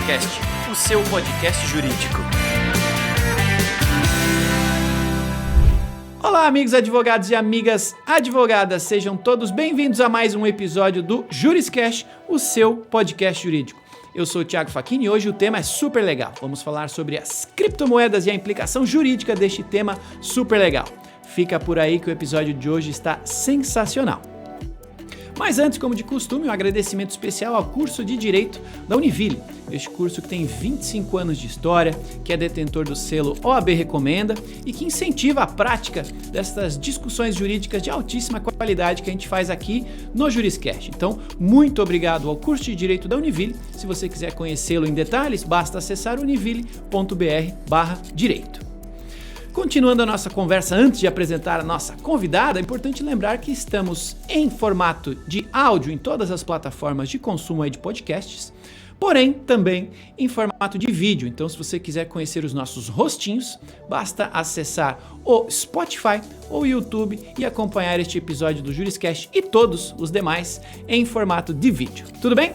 Juriscast, o seu podcast jurídico. Olá, amigos advogados e amigas advogadas, sejam todos bem-vindos a mais um episódio do Juriscast, o seu podcast jurídico. Eu sou o Thiago Facchini e hoje o tema é super legal. Vamos falar sobre as criptomoedas e a implicação jurídica deste tema super legal. Fica por aí que o episódio de hoje está sensacional. Mas antes, como de costume, um agradecimento especial ao curso de Direito da Univille. Este curso que tem 25 anos de história, que é detentor do selo OAB Recomenda e que incentiva a prática dessas discussões jurídicas de altíssima qualidade que a gente faz aqui no Juriscast. Então, muito obrigado ao curso de Direito da Univille. Se você quiser conhecê-lo em detalhes, basta acessar univille.br/direito. Continuando a nossa conversa, antes de apresentar a nossa convidada, é importante lembrar que estamos em formato de áudio em todas as plataformas de consumo de podcasts, porém também em formato de vídeo. Então, se você quiser conhecer os nossos rostinhos, basta acessar o Spotify ou o YouTube e acompanhar este episódio do Juriscast e todos os demais em formato de vídeo. Tudo bem?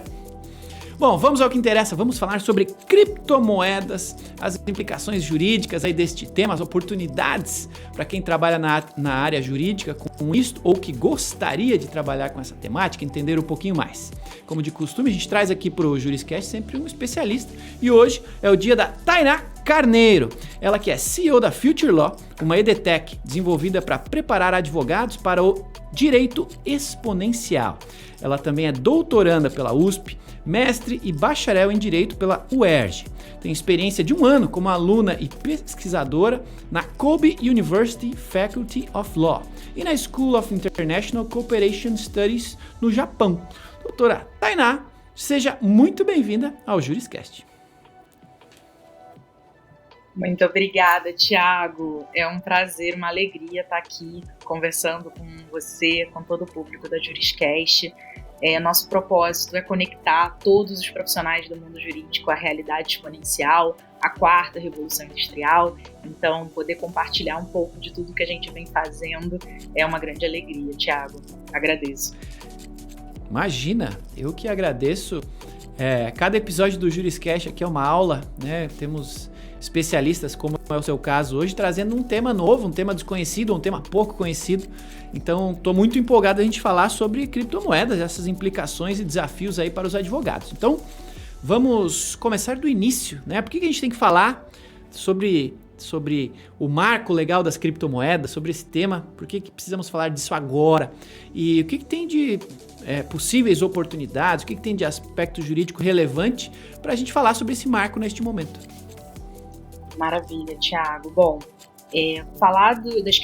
Bom, vamos ao que interessa, vamos falar sobre criptomoedas, as implicações jurídicas aí deste tema, as oportunidades para quem trabalha na área jurídica com isto ou que gostaria de trabalhar com essa temática, entender um pouquinho mais. Como de costume, a gente traz aqui para o Juriscast sempre um especialista e hoje é o dia da Tainá Carneiro, ela que é CEO da Future Law, uma edtech desenvolvida para preparar advogados para o direito exponencial. Ela também é doutoranda pela USP, mestre e bacharel em Direito pela UERJ. Tem experiência de 1 ano como aluna e pesquisadora na Kobe University Faculty of Law e na School of International Cooperation Studies no Japão. Doutora Tainá, seja muito bem-vinda ao Juriscast. Muito obrigada, Thiago. É um prazer, uma alegria estar aqui conversando com você, com todo o público da Juriscast. Nosso propósito é conectar todos os profissionais do mundo jurídico à realidade exponencial, à quarta revolução industrial. Então, poder compartilhar um pouco de tudo que a gente vem fazendo é uma grande alegria, Thiago. Agradeço. Imagina, eu que agradeço. Cada episódio do Juriscast aqui é uma aula, né? Temos especialistas, como é o seu caso hoje, trazendo um tema novo, um tema desconhecido, um tema pouco conhecido. Então, estou muito empolgado a gente falar sobre criptomoedas, essas implicações e desafios aí para os advogados. Então, vamos começar do início, né? Por que a gente tem que falar sobre o marco legal das criptomoedas, sobre esse tema? Por que precisamos falar disso agora? E o que tem de possíveis oportunidades, o que tem de aspecto jurídico relevante para a gente falar sobre esse marco neste momento? Maravilha, Thiago. Bom, falar das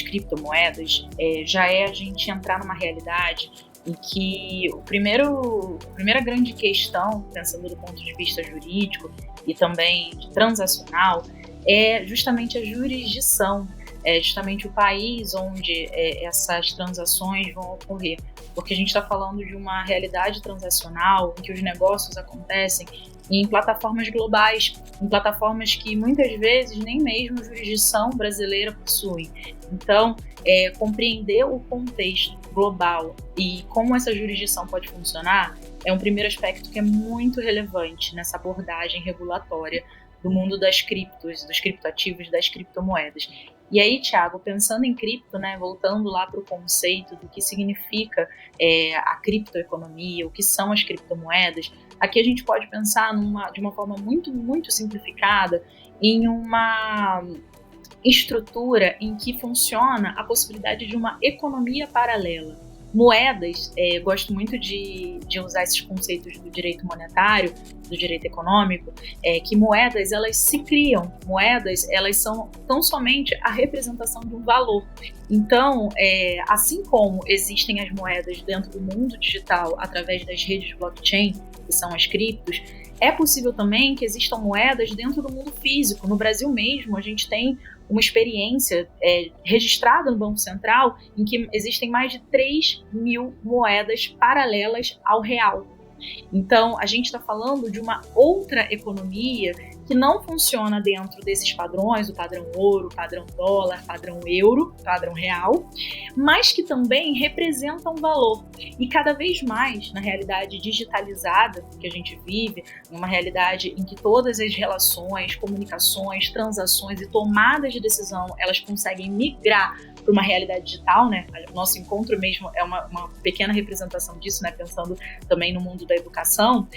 criptomoedas já é a gente entrar numa realidade em que a primeira grande questão, pensando do ponto de vista jurídico e também transacional, é justamente a jurisdição, é justamente o país onde essas transações vão ocorrer. Porque a gente está falando de uma realidade transacional em que os negócios acontecem em plataformas globais, em plataformas que muitas vezes nem mesmo a jurisdição brasileira possui. Então, compreender o contexto global e como essa jurisdição pode funcionar é um primeiro aspecto que é muito relevante nessa abordagem regulatória do mundo das criptos, dos criptoativos, das criptomoedas. E aí, Thiago, pensando em cripto, né, voltando lá para o conceito do que significa a criptoeconomia, o que são as criptomoedas, aqui a gente pode pensar de uma forma muito, muito simplificada em uma estrutura em que funciona a possibilidade de uma economia paralela. Moedas, gosto muito de usar esses conceitos do direito monetário, do direito econômico, que moedas elas se criam, moedas elas são tão somente a representação de um valor. Então, assim como existem as moedas dentro do mundo digital através das redes blockchain, que são as criptos, é possível também que existam moedas dentro do mundo físico. No Brasil mesmo, a gente tem uma experiência registrada no Banco Central em que existem mais de 3.000 moedas paralelas ao real. Então, a gente está falando de uma outra economia que não funciona dentro desses padrões, o padrão ouro, padrão dólar, padrão euro, padrão real, mas que também representam valor. E cada vez mais, na realidade digitalizada que a gente vive, uma realidade em que todas as relações, comunicações, transações e tomadas de decisão, elas conseguem migrar para uma realidade digital, né? O nosso encontro mesmo é uma pequena representação disso, né? Pensando também no mundo da educação,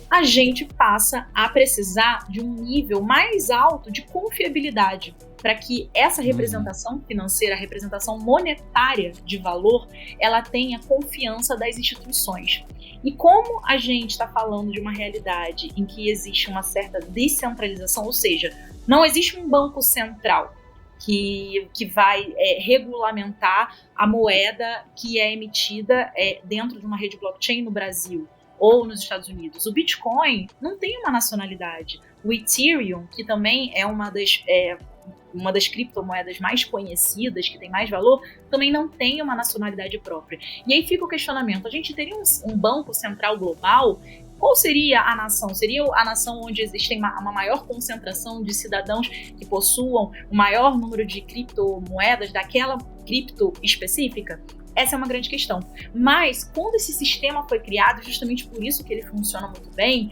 a gente passa a precisar de um nível mais alto de confiabilidade para que essa representação financeira, a representação monetária de valor, ela tenha confiança das instituições. E como a gente está falando de uma realidade em que existe uma certa descentralização, ou seja, não existe um banco central que vai regulamentar a moeda que é emitida dentro de uma rede blockchain no Brasil ou nos Estados Unidos. O Bitcoin não tem uma nacionalidade. O Ethereum, que também é uma das criptomoedas mais conhecidas, que tem mais valor, também não tem uma nacionalidade própria. E aí fica o questionamento, a gente teria um banco central global? Qual seria a nação? Seria a nação onde existe uma maior concentração de cidadãos que possuam o maior número de criptomoedas daquela cripto específica? Essa é uma grande questão. Mas, quando esse sistema foi criado, justamente por isso que ele funciona muito bem,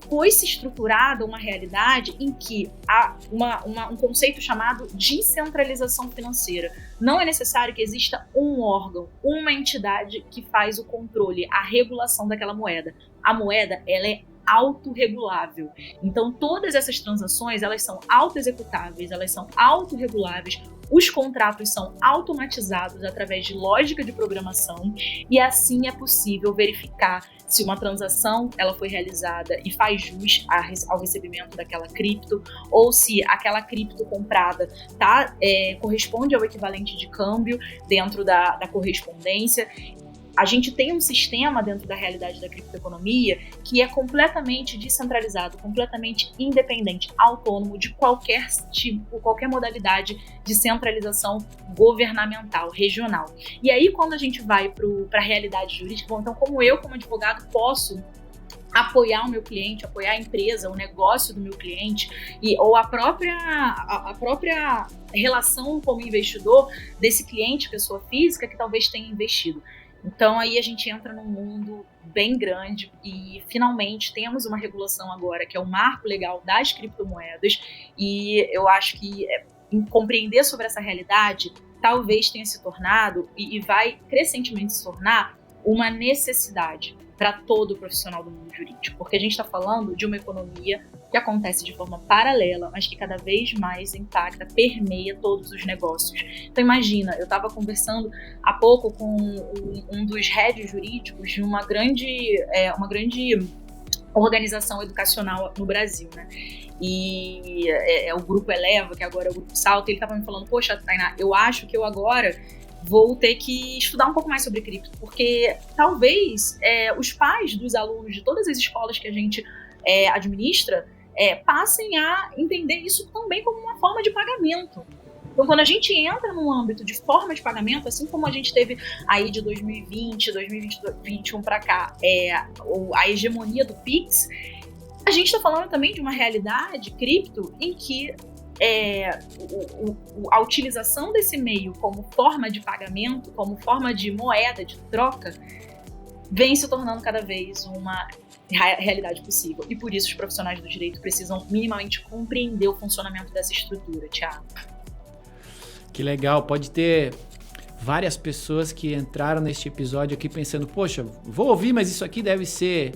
foi-se estruturada uma realidade em que há um conceito chamado descentralização financeira. Não é necessário que exista um órgão, uma entidade que faz o controle, a regulação daquela moeda. A moeda, ela é autorregulável. Então, todas essas transações, elas são autoexecutáveis, elas são autorreguláveis, os contratos são automatizados através de lógica de programação e assim é possível verificar se uma transação ela foi realizada e faz jus ao recebimento daquela cripto, ou se aquela cripto comprada corresponde ao equivalente de câmbio dentro da correspondência. A gente tem um sistema dentro da realidade da criptoeconomia que é completamente descentralizado, completamente independente, autônomo de qualquer tipo, qualquer modalidade de centralização governamental, regional. E aí, quando a gente vai para a realidade jurídica, bom, então como eu, como advogado, posso apoiar o meu cliente, apoiar a empresa, o negócio do meu cliente, ou a própria relação como investidor desse cliente, pessoa física, que talvez tenha investido. Então aí a gente entra num mundo bem grande e finalmente temos uma regulação agora que é o marco legal das criptomoedas, e eu acho que compreender sobre essa realidade talvez tenha se tornado e vai crescentemente se tornar uma necessidade para todo profissional do mundo jurídico, porque a gente está falando de uma economia que acontece de forma paralela, mas que cada vez mais impacta, permeia todos os negócios. Então imagina, eu estava conversando há pouco com um dos heads jurídicos de uma grande organização educacional no Brasil, né? E é o Grupo Eleva, que agora é o Grupo Salto, e ele estava me falando, poxa, Tainá, eu acho que eu agora vou ter que estudar um pouco mais sobre cripto, porque talvez os pais dos alunos de todas as escolas que a gente administra passem a entender isso também como uma forma de pagamento. Então, quando a gente entra num âmbito de forma de pagamento, assim como a gente teve aí de 2020, 2021 para cá, a hegemonia do Pix, a gente está falando também de uma realidade cripto em que a utilização desse meio como forma de pagamento, como forma de moeda, de troca, vem se tornando cada vez uma realidade possível. E por isso os profissionais do direito precisam minimamente compreender o funcionamento dessa estrutura, Thiago. Que legal, pode ter várias pessoas que entraram neste episódio aqui pensando, poxa, vou ouvir, mas isso aqui deve ser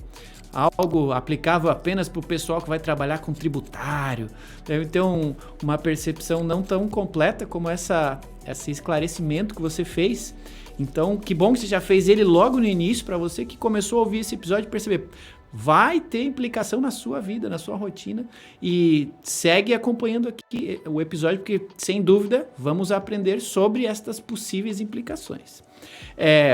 algo aplicável apenas para o pessoal que vai trabalhar com tributário, deve ter uma percepção não tão completa como esse esclarecimento que você fez. Então, que bom que você já fez ele logo no início, para você que começou a ouvir esse episódio perceber, vai ter implicação na sua vida, na sua rotina, e segue acompanhando aqui o episódio, porque sem dúvida vamos aprender sobre estas possíveis implicações.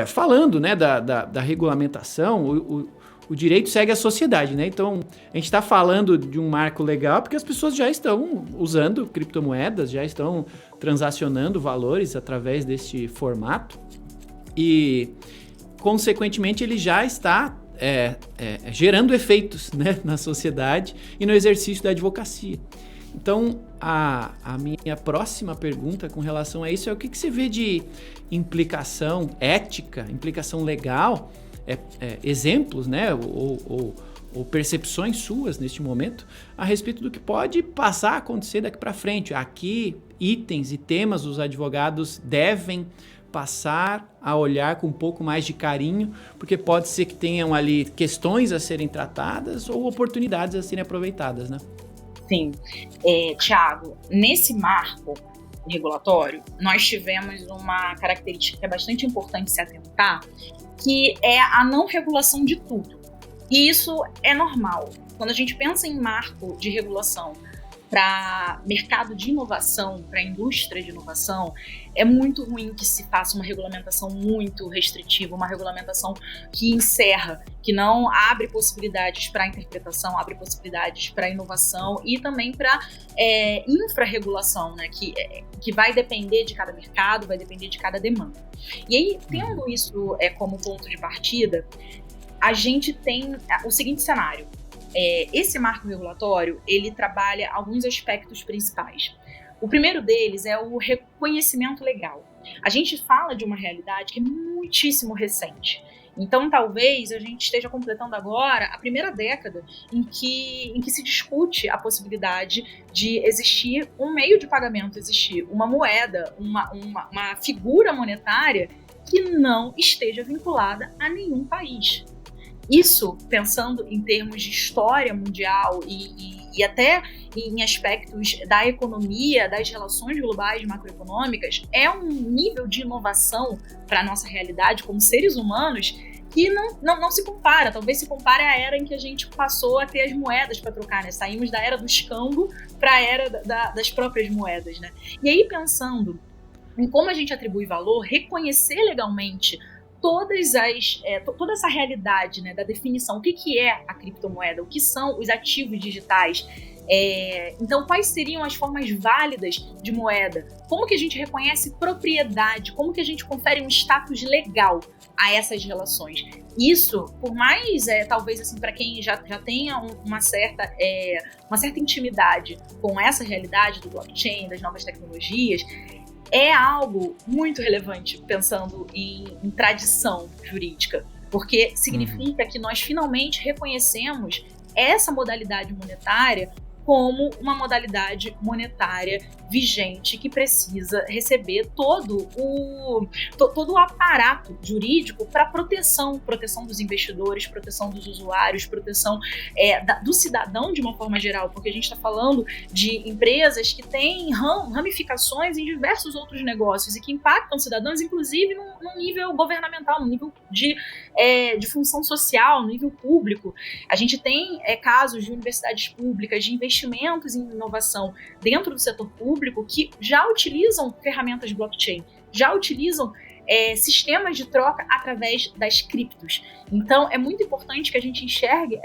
Falando, né, da regulamentação, o direito segue a sociedade, né? Então, a gente está falando de um marco legal porque as pessoas já estão usando criptomoedas, já estão transacionando valores através deste formato e, consequentemente, ele já está gerando efeitos, né, na sociedade e no exercício da advocacia. Então, a minha próxima pergunta com relação a isso é o que você vê de implicação ética, implicação legal, exemplos, né, ou percepções suas neste momento a respeito do que pode passar a acontecer daqui para frente. Aqui, itens e temas os advogados devem passar a olhar com um pouco mais de carinho, porque pode ser que tenham ali questões a serem tratadas ou oportunidades a serem aproveitadas, né? Sim. Thiago, nesse marco regulatório, nós tivemos uma característica que é bastante importante se atentar, que é a não regulação de tudo. E isso é normal. Quando a gente pensa em marco de regulação para mercado de inovação, para a indústria de inovação, é muito ruim que se faça uma regulamentação muito restritiva, uma regulamentação que encerra, que não abre possibilidades para interpretação, abre possibilidades para inovação e também para infrarregulação, né, que vai depender de cada mercado, vai depender de cada demanda. E aí, tendo isso como ponto de partida, a gente tem o seguinte cenário. Esse marco regulatório, ele trabalha alguns aspectos principais. O primeiro deles é o reconhecimento legal. A gente fala de uma realidade que é muitíssimo recente. Então, talvez a gente esteja completando agora a primeira década em que se discute a possibilidade de existir um meio de pagamento, existir uma moeda, uma figura monetária que não esteja vinculada a nenhum país. Isso, pensando em termos de história mundial e até em aspectos da economia, das relações globais macroeconômicas, é um nível de inovação para a nossa realidade como seres humanos que não se compara. Talvez se compare à era em que a gente passou a ter as moedas para trocar, né? Saímos da era do escambo para a era das próprias moedas, né? E aí, pensando em como a gente atribui valor, reconhecer legalmente toda essa realidade, né, da definição, o que é a criptomoeda, o que são os ativos digitais, então quais seriam as formas válidas de moeda, como que a gente reconhece propriedade, como que a gente confere um status legal a essas relações. Isso, por mais, talvez assim, para quem já tenha uma certa intimidade com essa realidade do blockchain, das novas tecnologias, é algo muito relevante pensando em tradição jurídica, porque significa que nós finalmente reconhecemos essa modalidade monetária como uma modalidade monetária vigente que precisa receber todo o aparato jurídico para proteção dos investidores, proteção dos usuários, proteção do cidadão de uma forma geral, porque a gente está falando de empresas que têm ramificações em diversos outros negócios e que impactam cidadãos, inclusive num nível governamental, num nível de função social, no nível público. A gente tem casos de universidades públicas, de investimentos em inovação dentro do setor público que já utilizam ferramentas de blockchain, já utilizam sistemas de troca através das criptos. Então, é muito importante que a gente enxergue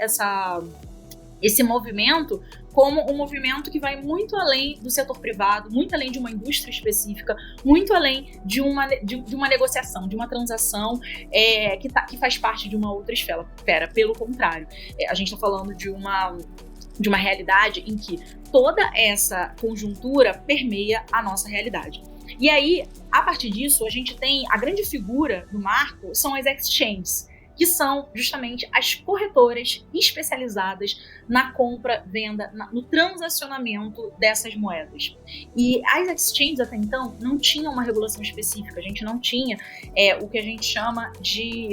esse movimento como um movimento que vai muito além do setor privado, muito além de uma indústria específica, muito além de uma negociação, de uma transação que faz parte de uma outra esfera. Pelo contrário, a gente está falando de uma realidade em que toda essa conjuntura permeia a nossa realidade. E aí, a partir disso, a gente tem a grande figura do marco, são as exchanges, que são justamente as corretoras especializadas na compra, venda, no transacionamento dessas moedas. E as exchanges, até então, não tinham uma regulação específica, a gente não tinha o que a gente chama de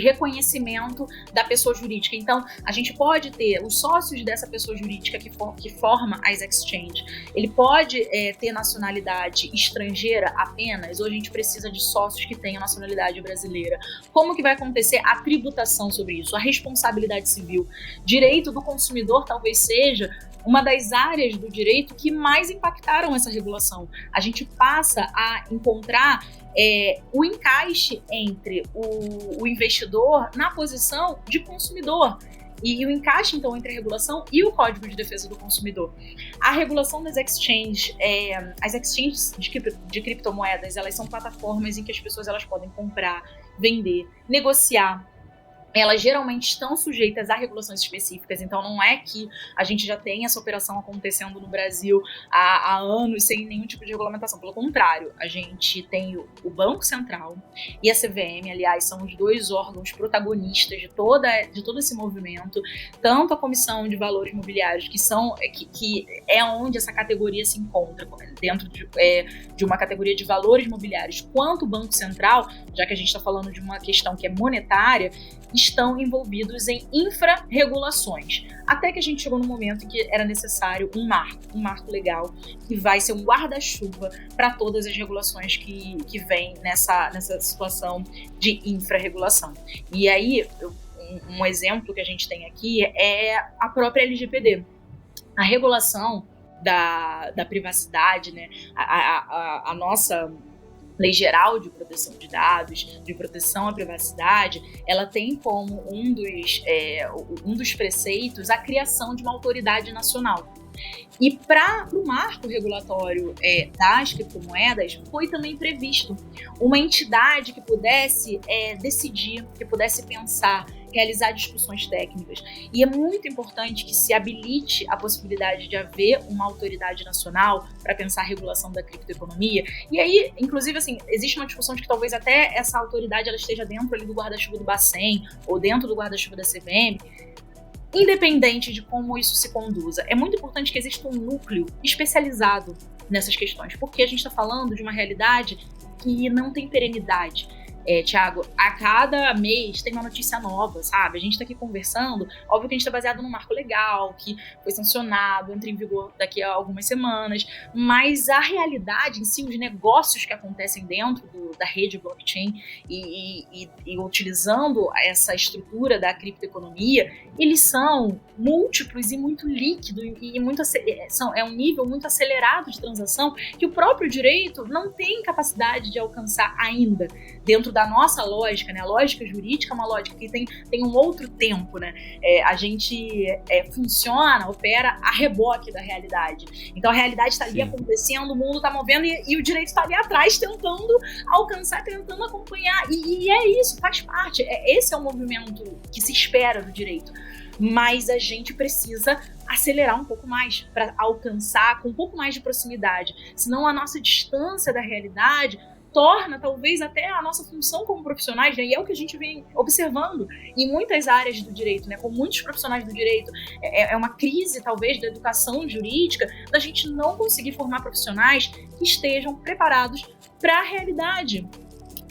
reconhecimento da pessoa jurídica. Então, a gente pode ter os sócios dessa pessoa jurídica que forma as exchanges. Ele pode ter nacionalidade estrangeira apenas, ou a gente precisa de sócios que tenham nacionalidade brasileira. Como que vai acontecer a tributação sobre isso? A responsabilidade civil. Direito do consumidor talvez seja uma das áreas do direito que mais impactaram essa regulação. A gente passa a encontrar o encaixe entre o investidor na posição de consumidor e o encaixe, então, entre a regulação e o Código de Defesa do Consumidor. A regulação das exchanges, as exchanges de criptomoedas, elas são plataformas em que as pessoas elas podem comprar, vender, negociar elas geralmente estão sujeitas a regulações específicas, então não é que a gente já tem essa operação acontecendo no Brasil há anos sem nenhum tipo de regulamentação, pelo contrário, a gente tem o Banco Central e a CVM, aliás, são os dois órgãos protagonistas de todo esse movimento, tanto a Comissão de Valores Mobiliários, que é onde essa categoria se encontra, dentro de uma categoria de valores mobiliários, quanto o Banco Central, já que a gente está falando de uma questão que é monetária, estão envolvidos em infrarregulações. Até que a gente chegou no momento em que era necessário um marco legal, que vai ser um guarda-chuva para todas as regulações que vêm nessa situação de infrarregulação. E aí, um exemplo que a gente tem aqui é a própria LGPD. A regulação da privacidade, né? A nossa Lei Geral de Proteção de Dados, de proteção à privacidade, ela tem como um dos preceitos a criação de uma autoridade nacional. E para o marco regulatório das criptomoedas, foi também previsto uma entidade que pudesse decidir, que pudesse pensar, realizar discussões técnicas. E é muito importante que se habilite a possibilidade de haver uma autoridade nacional para pensar a regulação da criptoeconomia. E aí, inclusive, assim, existe uma discussão de que talvez até essa autoridade ela esteja dentro ali do guarda-chuva do Bacen ou dentro do guarda-chuva da CVM, independente de como isso se conduza. É muito importante que exista um núcleo especializado nessas questões, porque a gente está falando de uma realidade que não tem perenidade. Thiago, a cada mês tem uma notícia nova, sabe? A gente tá aqui conversando, óbvio que a gente tá baseado num marco legal, que foi sancionado, entra em vigor daqui a algumas semanas, mas a realidade em si, os negócios que acontecem dentro da rede blockchain e utilizando essa estrutura da criptoeconomia, eles são múltiplos e muito líquidos e é um nível muito acelerado de transação que o próprio direito não tem capacidade de alcançar ainda, dentro da nossa lógica, né? A lógica jurídica é uma lógica que tem um outro tempo, né? A gente funciona, opera a reboque da realidade. Então a realidade está ali acontecendo, o mundo está movendo e o direito está ali atrás tentando alcançar, tentando acompanhar. E é isso, faz parte. Esse é o movimento que se espera do direito. Mas a gente precisa acelerar um pouco mais para alcançar com um pouco mais de proximidade. Senão a nossa distância da realidade torna talvez até a nossa função como profissionais, né? E é o que a gente vem observando em muitas áreas do direito, né? Com muitos profissionais do direito, é uma crise talvez da educação jurídica, da gente não conseguir formar profissionais que estejam preparados para a realidade.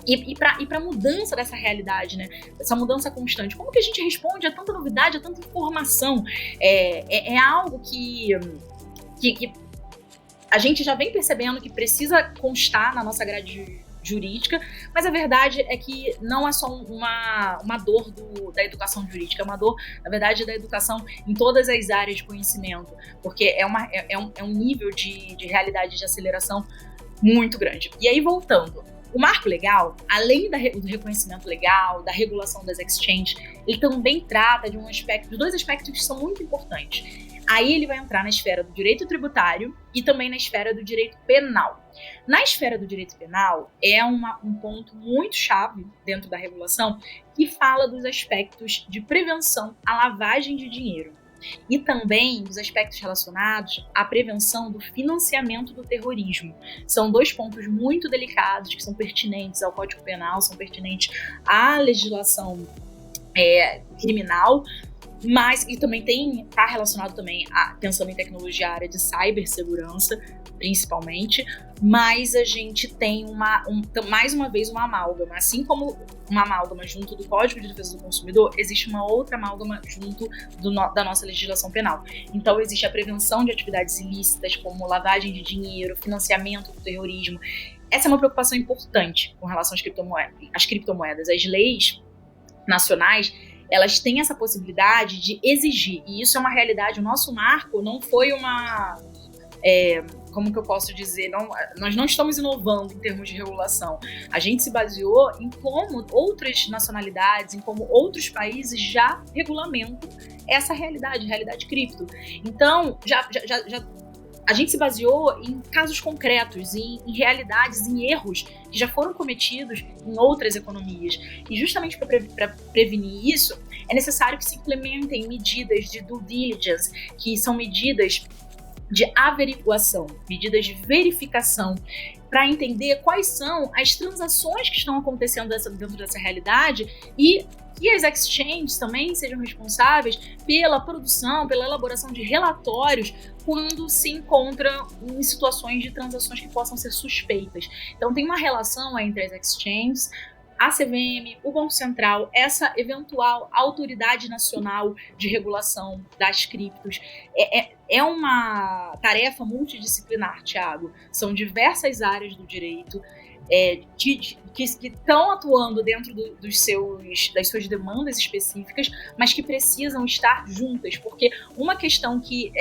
E para a mudança dessa realidade, né? Essa mudança constante. Como que a gente responde a tanta novidade, a tanta informação? É algo que a gente já vem percebendo que precisa constar na nossa grade jurídica, mas a verdade é que não é só uma dor da educação jurídica, é uma dor, na verdade, da educação em todas as áreas de conhecimento, porque é um nível de realidade de aceleração muito grande. E aí, voltando, o marco legal, além do reconhecimento legal, da regulação das exchanges, ele também trata de dois aspectos que são muito importantes. Aí ele vai entrar na esfera do direito tributário e também na esfera do direito penal. Na esfera do direito penal, é um ponto muito chave dentro da regulação que fala dos aspectos de prevenção à lavagem de dinheiro e também dos aspectos relacionados à prevenção do financiamento do terrorismo. São dois pontos muito delicados que são pertinentes ao Código Penal, são pertinentes à legislação criminal, mas e também está relacionado também pensando em tecnologia, área de cibersegurança, principalmente, mas a gente tem mais uma vez uma amálgama, assim como uma amálgama junto do Código de Defesa do Consumidor, existe uma outra amálgama junto da nossa legislação penal. Então existe a prevenção de atividades ilícitas, como lavagem de dinheiro, financiamento do terrorismo. Essa é uma preocupação importante com relação às criptomoedas. As leis nacionais, elas têm essa possibilidade de exigir, e isso é uma realidade. O nosso marco não foi como que eu posso dizer, nós não estamos inovando em termos de regulação. A gente se baseou em como outras nacionalidades, em como outros países já regulamentam essa realidade cripto. Então, já a gente se baseou em casos concretos, em realidades, em erros que já foram cometidos em outras economias. E justamente para prevenir isso, é necessário que se implementem medidas de due diligence, que são medidas de averiguação, medidas de verificação, para entender quais são as transações que estão acontecendo dentro dessa realidade e que as exchanges também sejam responsáveis pela produção, pela elaboração de relatórios quando se encontra em situações de transações que possam ser suspeitas. Então tem uma relação entre as exchanges, a CVM, o Banco Central, essa eventual autoridade nacional de regulação das criptos. É uma tarefa multidisciplinar, Thiago. São diversas áreas do direito que estão atuando dentro das suas demandas específicas, mas que precisam estar juntas, porque uma questão que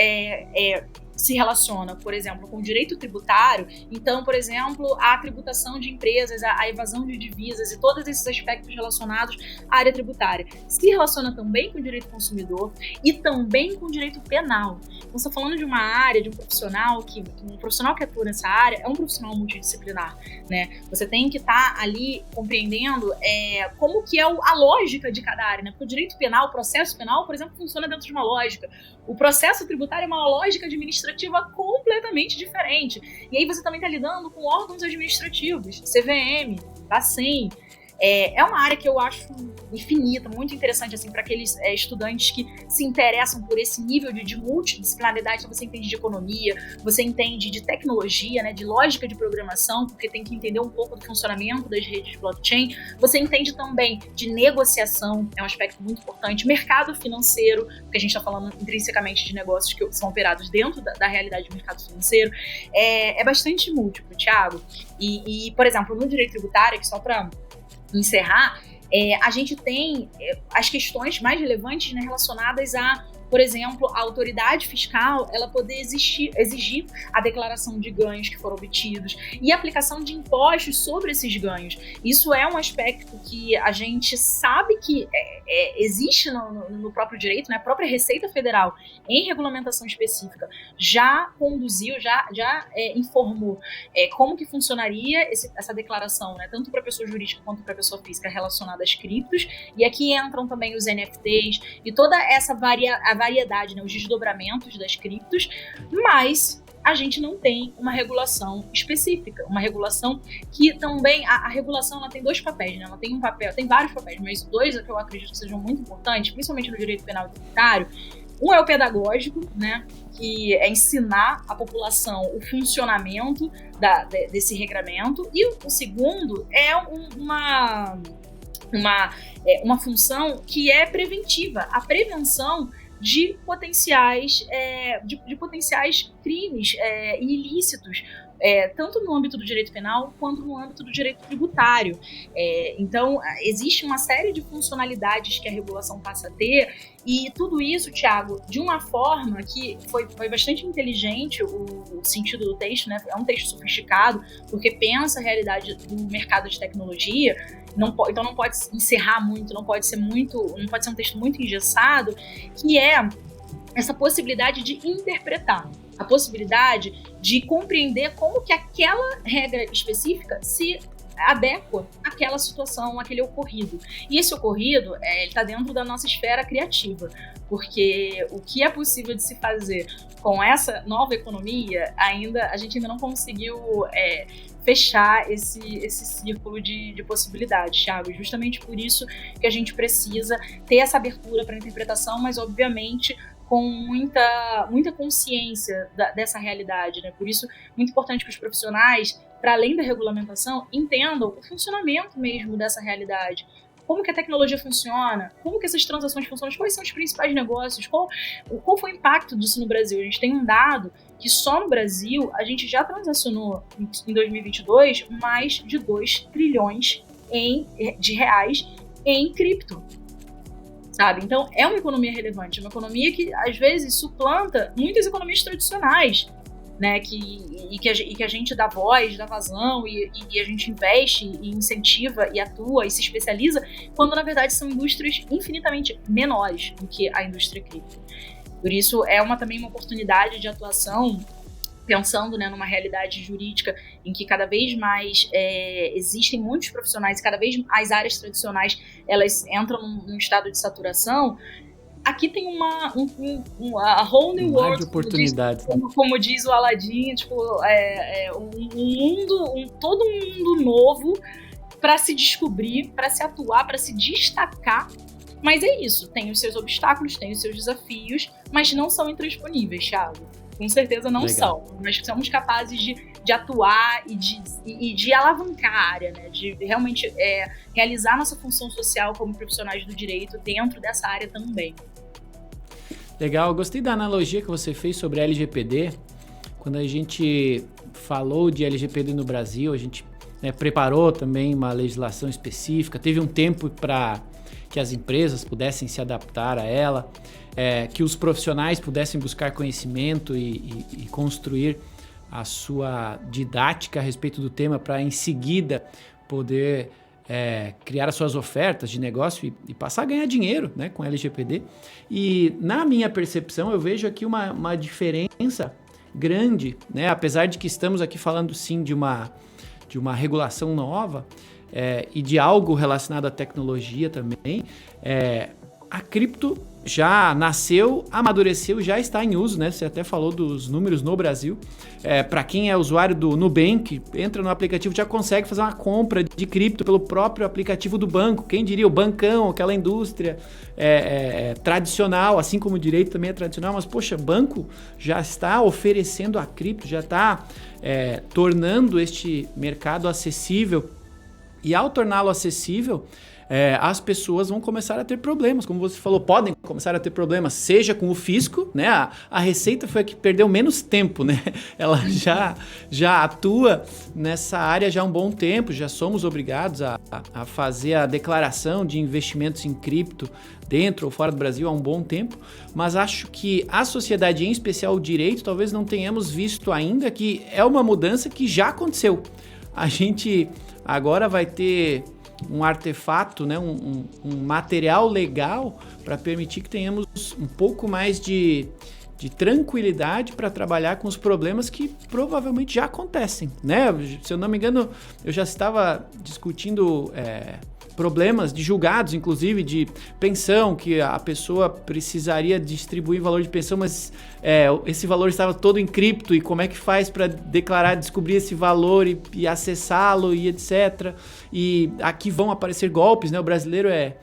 se relaciona, por exemplo, com o direito tributário, então, por exemplo, a tributação de empresas, a evasão de divisas e todos esses aspectos relacionados à área tributária, se relaciona também com o direito consumidor e também com o direito penal. Então, você está falando de uma área, de um profissional que atua nessa área, é um profissional multidisciplinar, né? Você tem que estar ali compreendendo como que é a lógica de cada área, né? Porque o direito penal, o processo penal, por exemplo, funciona dentro de uma lógica. O processo tributário é uma lógica administrativa completamente diferente. E aí você também está lidando com órgãos administrativos, CVM, Bacen. É uma área que eu acho infinita, muito interessante assim, para aqueles estudantes que se interessam por esse nível de multidisciplinaridade. Então você entende de economia, você entende de tecnologia, né, de lógica de programação, porque tem que entender um pouco do funcionamento das redes de blockchain. Você entende também de negociação, é um aspecto muito importante, mercado financeiro, porque a gente está falando intrinsecamente de negócios que são operados dentro da realidade do mercado financeiro. É bastante múltiplo, Thiago. E, por exemplo, no direito tributário, que só para encerrar, a gente tem as questões mais relevantes, né, relacionadas a, por exemplo, a autoridade fiscal ela poder exigir a declaração de ganhos que foram obtidos e a aplicação de impostos sobre esses ganhos. Isso é um aspecto que a gente sabe que existe no próprio direito, né? A própria Receita Federal, em regulamentação específica, já conduziu, já informou como que funcionaria essa declaração, né? Tanto para pessoa jurídica quanto para pessoa física relacionada às criptos. E aqui entram também os NFTs e toda essa variedade, né, os desdobramentos das criptos, mas a gente não tem uma regulação específica, uma regulação que também, a regulação ela tem dois papéis, né? Ela tem tem vários papéis, mas dois que eu acredito que sejam muito importantes, principalmente no direito penal e tributário. Um é o pedagógico, né, que é ensinar a população o funcionamento desse regramento, e o segundo é uma função que é preventiva, a prevenção de potenciais crimes ilícitos, tanto no âmbito do direito penal quanto no âmbito do direito tributário. Então, existe uma série de funcionalidades que a regulação passa a ter, e tudo isso, Thiago, de uma forma que foi bastante inteligente o sentido do texto, né? É um texto sofisticado, porque pensa a realidade do mercado de tecnologia. Então não pode encerrar muito, não pode ser um texto muito engessado, que é essa possibilidade de interpretar, a possibilidade de compreender como que aquela regra específica se adequa àquela situação, àquele ocorrido. E esse ocorrido, ele está dentro da nossa esfera criativa, porque o que é possível de se fazer com essa nova economia, a gente ainda não conseguiu fechar esse círculo de possibilidades, Thiago. Justamente por isso que a gente precisa ter essa abertura para a interpretação, mas obviamente com muita consciência dessa realidade, né? Por isso, muito importante que os profissionais, para além da regulamentação, entendam o funcionamento mesmo dessa realidade. Como que a tecnologia funciona, como que essas transações funcionam, quais são os principais negócios, qual foi o impacto disso no Brasil. A gente tem um dado que só no Brasil a gente já transacionou em 2022 mais de 2 trilhões de reais em cripto. Sabe? Então, é uma economia relevante, uma economia que, às vezes, suplanta muitas economias tradicionais, né? Que a gente dá voz, dá vazão, e a gente investe, e incentiva, e atua, e se especializa, quando, na verdade, são indústrias infinitamente menores do que a indústria cripto. Por isso, é também uma oportunidade de atuação pensando, né, numa realidade jurídica em que cada vez mais existem muitos profissionais e cada vez as áreas tradicionais elas entram num estado de saturação, aqui tem a whole new world de oportunidades, como diz o Aladdin, tipo, todo um mundo novo para se descobrir, para se atuar, para se destacar. Mas é isso, tem os seus obstáculos, tem os seus desafios, mas não são intransponíveis, Thiago. Com certeza não são. Nós somos capazes de atuar e de alavancar a área, né? De realmente realizar nossa função social como profissionais do direito dentro dessa área também. Legal, eu gostei da analogia que você fez sobre a LGPD. Quando a gente falou de LGPD no Brasil, a gente preparou também uma legislação específica, teve um tempo para que as empresas pudessem se adaptar a ela, que os profissionais pudessem buscar conhecimento e construir a sua didática a respeito do tema para em seguida poder criar as suas ofertas de negócio e passar a ganhar dinheiro, né, com a LGPD. E na minha percepção eu vejo aqui uma diferença grande, né, apesar de que estamos aqui falando sim de uma regulação nova, e de algo relacionado à tecnologia também, a cripto já nasceu, amadureceu, já está em uso, né? Você até falou dos números no Brasil. Para quem é usuário do Nubank, entra no aplicativo, já consegue fazer uma compra de cripto pelo próprio aplicativo do banco. Quem diria, o bancão, aquela indústria tradicional, assim como o direito também é tradicional, mas poxa, banco já está oferecendo a cripto, já está tornando este mercado acessível. E ao torná-lo acessível, as pessoas vão começar a ter problemas, como você falou, podem começar a ter problemas, seja com o fisco, né? A Receita foi a que perdeu menos tempo, né? Ela já atua nessa área já há um bom tempo, já somos obrigados a fazer a declaração de investimentos em cripto dentro ou fora do Brasil há um bom tempo, mas acho que a sociedade, em especial o direito, talvez não tenhamos visto ainda que é uma mudança que já aconteceu. A gente agora vai ter um artefato, né, um material legal para permitir que tenhamos um pouco mais de tranquilidade para trabalhar com os problemas que provavelmente já acontecem, né? Se eu não me engano, eu já estava discutindo problemas de julgados, inclusive de pensão, que a pessoa precisaria distribuir valor de pensão, mas esse valor estava todo em cripto, e como é que faz para declarar, descobrir esse valor e acessá-lo e etc. E aqui vão aparecer golpes, né? O brasileiro é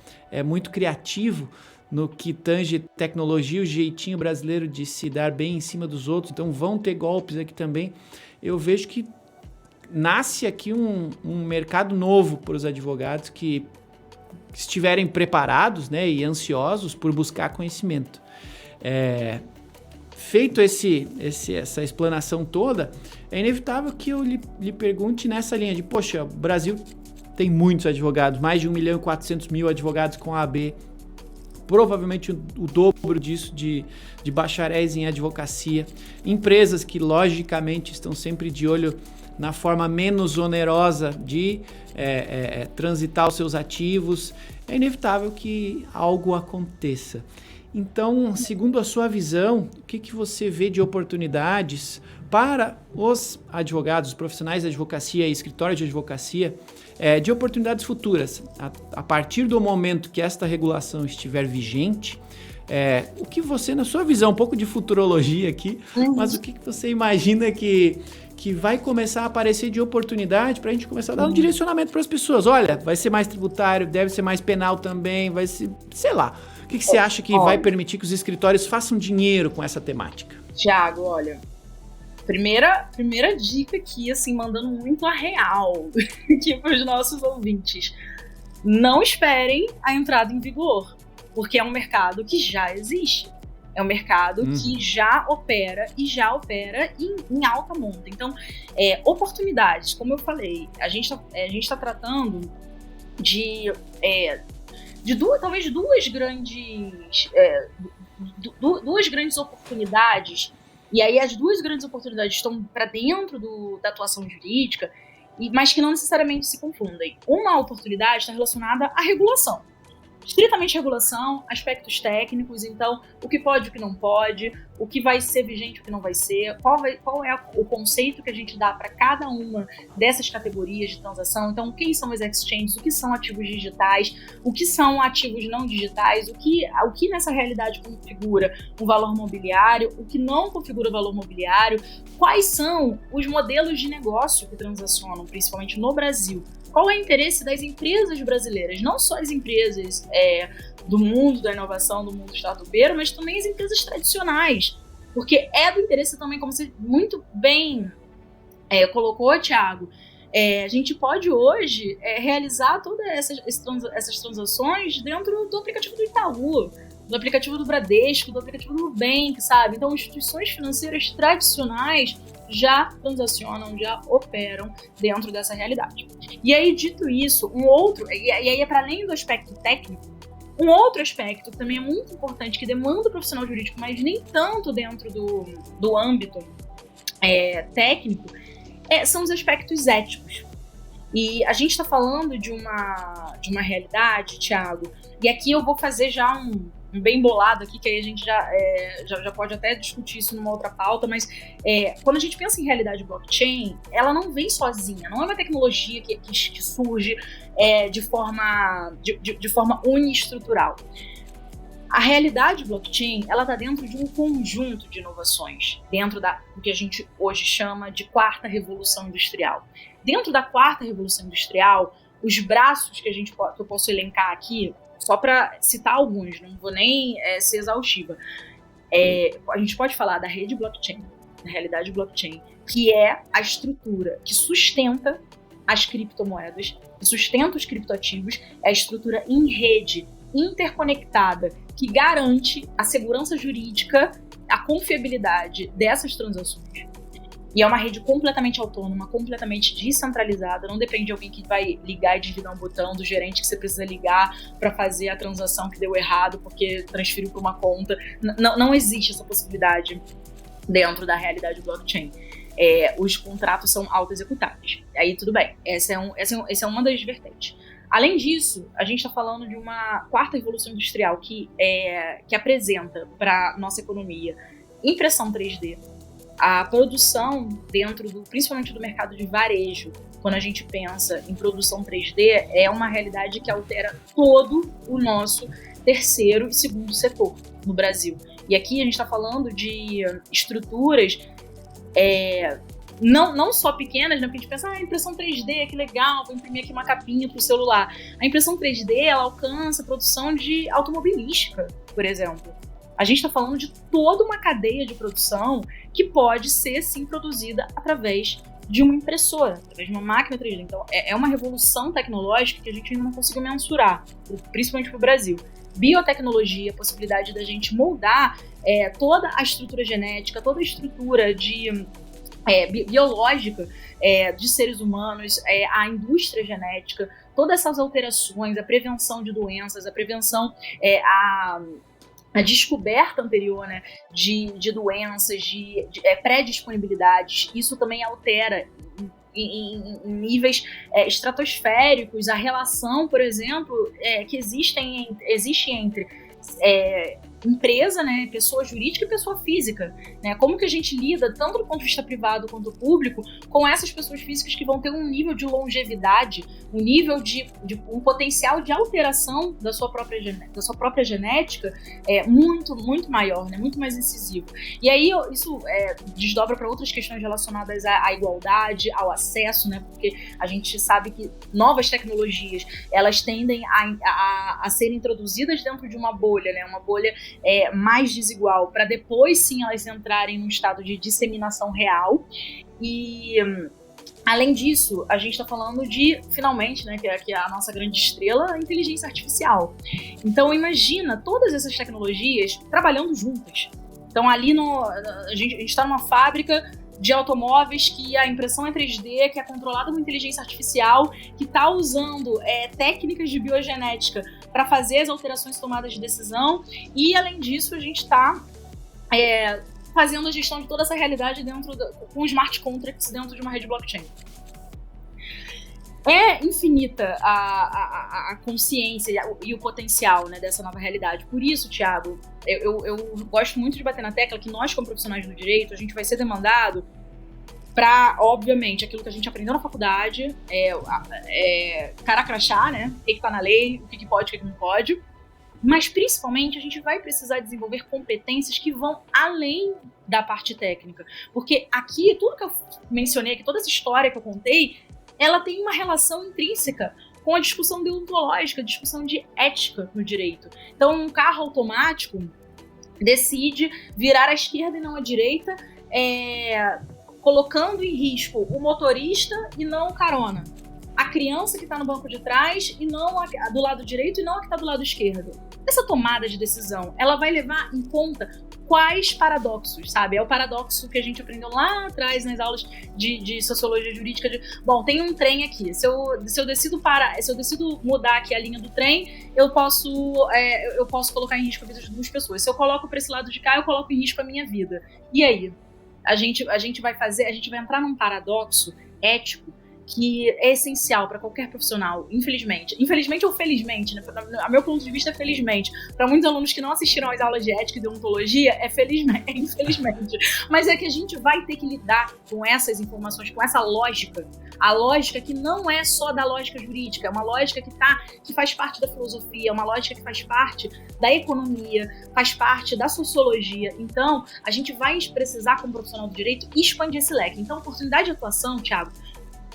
muito criativo no que tange tecnologia, o jeitinho brasileiro de se dar bem em cima dos outros, então vão ter golpes aqui também. Eu vejo que nasce aqui um mercado novo para os advogados que estiverem preparados, né, e ansiosos por buscar conhecimento. Feito essa explanação toda, é inevitável que eu lhe pergunte nessa linha de, poxa, o Brasil tem muitos advogados, mais de 1.400.000 advogados com a AB, provavelmente o dobro disso de bacharéis em advocacia, empresas que logicamente estão sempre de olho na forma menos onerosa de transitar os seus ativos. É inevitável que algo aconteça. Então, segundo a sua visão, o que você vê de oportunidades para os advogados, os profissionais de advocacia e escritórios de advocacia, de oportunidades futuras, a partir do momento que esta regulação estiver vigente? O que você, na sua visão, um pouco de futurologia aqui, mas o que você imagina que vai começar a aparecer de oportunidade para a gente começar a dar um direcionamento para as pessoas? Olha, vai ser mais tributário, deve ser mais penal também, vai ser, sei lá. O que você acha que vai permitir que os escritórios façam dinheiro com essa temática? Thiago, olha, primeira dica aqui, assim, mandando muito a real aqui para os nossos ouvintes. Não esperem a entrada em vigor, porque é um mercado que já existe. É um mercado que já opera em alta monta. Então, oportunidades, como eu falei, a gente tá tratando de talvez duas grandes oportunidades, e aí as duas grandes oportunidades estão para dentro da atuação jurídica, mas que não necessariamente se confundem. Uma oportunidade está relacionada à regulação. estritamente regulação, aspectos técnicos, então o que pode, o que não pode, o que vai ser vigente, o que não vai ser, qual é o conceito que a gente dá para cada uma dessas categorias de transação. Então, quem são as exchanges, o que são ativos digitais, o que são ativos não digitais, o que nessa realidade configura um valor mobiliário, o que não configura valor mobiliário, quais são os modelos de negócio que transacionam, principalmente no Brasil. Qual é o interesse das empresas brasileiras? Não só as empresas do mundo da inovação, do mundo startupeiro, mas também as empresas tradicionais. Porque é do interesse também, como você muito bem colocou, Thiago, a gente pode hoje realizar todas essas transações dentro do aplicativo do Itaú, do aplicativo do Bradesco, do aplicativo do Nubank, sabe? Então, instituições financeiras tradicionais já transacionam, já operam dentro dessa realidade. E aí, dito isso, e aí é para além do aspecto técnico, um outro aspecto que também é muito importante, que demanda o profissional jurídico, mas nem tanto dentro do âmbito técnico, são os aspectos éticos. E a gente está falando de uma realidade, Thiago, e aqui eu vou fazer já um bem bolado aqui, que aí a gente já pode até discutir isso numa outra pauta, mas quando a gente pensa em realidade blockchain, ela não vem sozinha, não é uma tecnologia que surge de forma uniestrutural. A realidade blockchain, ela está dentro de um conjunto de inovações, dentro do que a gente hoje chama de quarta revolução industrial. Dentro da quarta revolução industrial, os braços que eu posso elencar aqui, só para citar alguns, não vou nem ser exaustiva, a gente pode falar da rede blockchain, da realidade blockchain, que é a estrutura que sustenta as criptomoedas, que sustenta os criptoativos, é a estrutura em rede, interconectada, que garante a segurança jurídica, a confiabilidade dessas transações. E é uma rede completamente autônoma, completamente descentralizada, não depende de alguém que vai ligar e desligar um botão, do gerente que você precisa ligar para fazer a transação que deu errado porque transferiu para uma conta. Não existe essa possibilidade dentro da realidade blockchain. Os contratos são auto-executáveis. Aí tudo bem, essa é uma das vertentes. Além disso, a gente está falando de uma quarta revolução industrial que apresenta para nossa economia impressão 3D, a produção principalmente do mercado de varejo, quando a gente pensa em produção 3D, é uma realidade que altera todo o nosso terceiro e segundo setor no Brasil. E aqui a gente está falando de estruturas não só pequenas, né? Porque a gente pensa, impressão 3D, que legal, vou imprimir aqui uma capinha para o celular. A impressão 3D, ela alcança a produção de automobilística, por exemplo. A gente está falando de toda uma cadeia de produção que pode ser, sim, produzida através de uma impressora, através de uma máquina 3D. Então, é uma revolução tecnológica que a gente ainda não conseguiu mensurar, principalmente para o Brasil. Biotecnologia, a possibilidade da gente moldar toda a estrutura genética, toda a estrutura biológica de seres humanos, a indústria genética, todas essas alterações, a prevenção de doenças, a prevenção, a descoberta anterior, né, de doenças, de pré-disponibilidades, isso também altera em níveis estratosféricos a relação, por exemplo, que existe entre empresa, né, pessoa jurídica e pessoa física, né? Como que a gente lida, tanto do ponto de vista privado quanto público, com essas pessoas físicas que vão ter um nível de longevidade, um nível um potencial de alteração da sua própria genética muito, muito maior, né? Muito mais incisivo. E aí isso desdobra para outras questões relacionadas à igualdade, ao acesso, né? Porque a gente sabe que novas tecnologias, elas tendem a serem introduzidas dentro de uma bolha, né? Uma bolha mais desigual, para depois sim elas entrarem num estado de disseminação real. E além disso, a gente está falando de, finalmente, né, que é a nossa grande estrela, a inteligência artificial. Então imagina todas essas tecnologias trabalhando juntas. Então ali a gente está numa fábrica de automóveis que a impressão é 3D, que é controlada por inteligência artificial, que está usando técnicas de biogenética para fazer as alterações tomadas de decisão, e além disso a gente está fazendo a gestão de toda essa realidade com smart contracts dentro de uma rede blockchain. É infinita a consciência e o potencial, né, dessa nova realidade. Por isso, Thiago, eu gosto muito de bater na tecla que nós, como profissionais do direito, a gente vai ser demandado para, obviamente, aquilo que a gente aprendeu na faculdade, cara crachá, né? O que tá na lei, o que pode, o que não pode. Mas, principalmente, a gente vai precisar desenvolver competências que vão além da parte técnica. Porque aqui, tudo que eu mencionei aqui, toda essa história que eu contei, ela tem uma relação intrínseca com a discussão deontológica, a discussão de ética no direito. Então, um carro automático decide virar à esquerda e não à direita, colocando em risco o motorista e não o carona. A criança que está no banco de trás e não a do lado direito e não a que está do lado esquerdo. Essa tomada de decisão, ela vai levar em conta quais paradoxos, sabe? É o paradoxo que a gente aprendeu lá atrás nas aulas de sociologia jurídica. Bom, tem um trem aqui. Se eu decido mudar aqui a linha do trem, eu posso colocar em risco a vida de duas pessoas. Se eu coloco para esse lado de cá, eu coloco em risco a minha vida. E aí? A gente vai entrar num paradoxo ético que é essencial para qualquer profissional, infelizmente ou felizmente, né? A meu ponto de vista, felizmente. Para muitos alunos que não assistiram às aulas de ética e deontologia, infelizmente. Mas é que a gente vai ter que lidar com essas informações, com essa lógica. A lógica que não é só da lógica jurídica, é uma lógica que faz parte da filosofia, é uma lógica que faz parte da economia, faz parte da sociologia. Então, a gente vai precisar, como profissional do direito, expandir esse leque. Então, oportunidade de atuação, Thiago,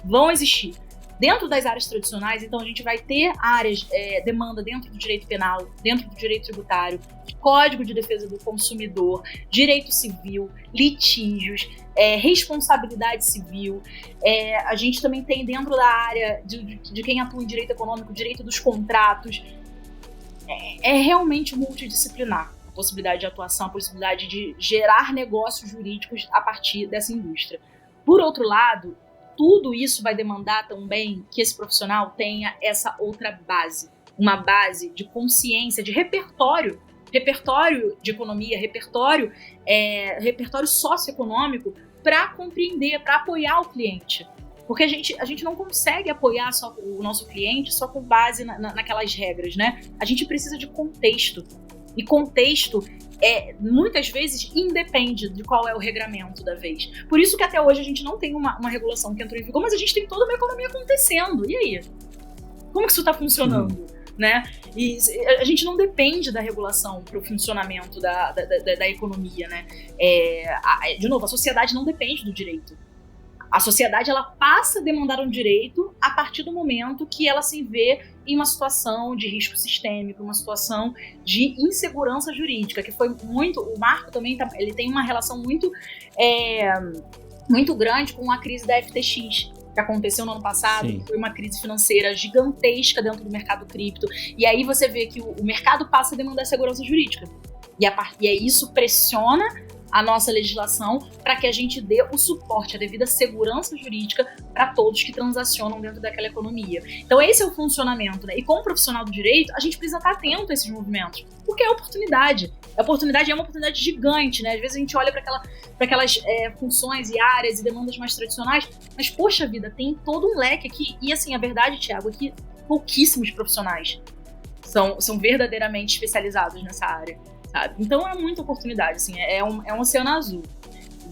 vão existir. Dentro das áreas tradicionais, então a gente vai ter áreas, demanda dentro do direito penal, dentro do direito tributário, Código de Defesa do Consumidor, direito civil, litígios, responsabilidade civil. A gente também tem dentro da área de quem atua em direito econômico, direito dos contratos. É realmente multidisciplinar a possibilidade de atuação, a possibilidade de gerar negócios jurídicos a partir dessa indústria. Por outro lado, tudo isso vai demandar também que esse profissional tenha essa outra base, uma base de consciência, de repertório de economia, repertório socioeconômico para compreender, para apoiar o cliente. Porque a gente não consegue apoiar só o nosso cliente só com base naquelas regras, né? A gente precisa de contexto. E contexto muitas vezes independe de qual é o regramento da vez. Por isso que até hoje a gente não tem uma regulação que entrou em vigor, mas a gente tem toda uma economia acontecendo. E aí? Como que isso está funcionando? Né? E a gente não depende da regulação para o funcionamento da economia. Né? De novo, a sociedade não depende do direito. A sociedade ela passa a demandar um direito a partir do momento que ela se vê em uma situação de risco sistêmico, uma situação de insegurança jurídica, que foi muito... O Marco também ele tem uma relação muito grande com a crise da FTX, que aconteceu no ano passado, que foi uma crise financeira gigantesca dentro do mercado cripto. E aí você vê que o mercado passa a demandar segurança jurídica. E aí isso pressiona a nossa legislação para que a gente dê o suporte, a devida segurança jurídica para todos que transacionam dentro daquela economia. Então esse é o funcionamento, né? E como profissional do direito, a gente precisa estar atento a esses movimentos, porque é oportunidade. A oportunidade é uma oportunidade gigante, né? Às vezes a gente olha para aquelas funções e áreas e demandas mais tradicionais, mas poxa vida, tem todo um leque aqui. E assim, a verdade, Thiago, é que pouquíssimos profissionais são verdadeiramente especializados nessa área. Sabe? Então é muita oportunidade, assim, é um oceano azul.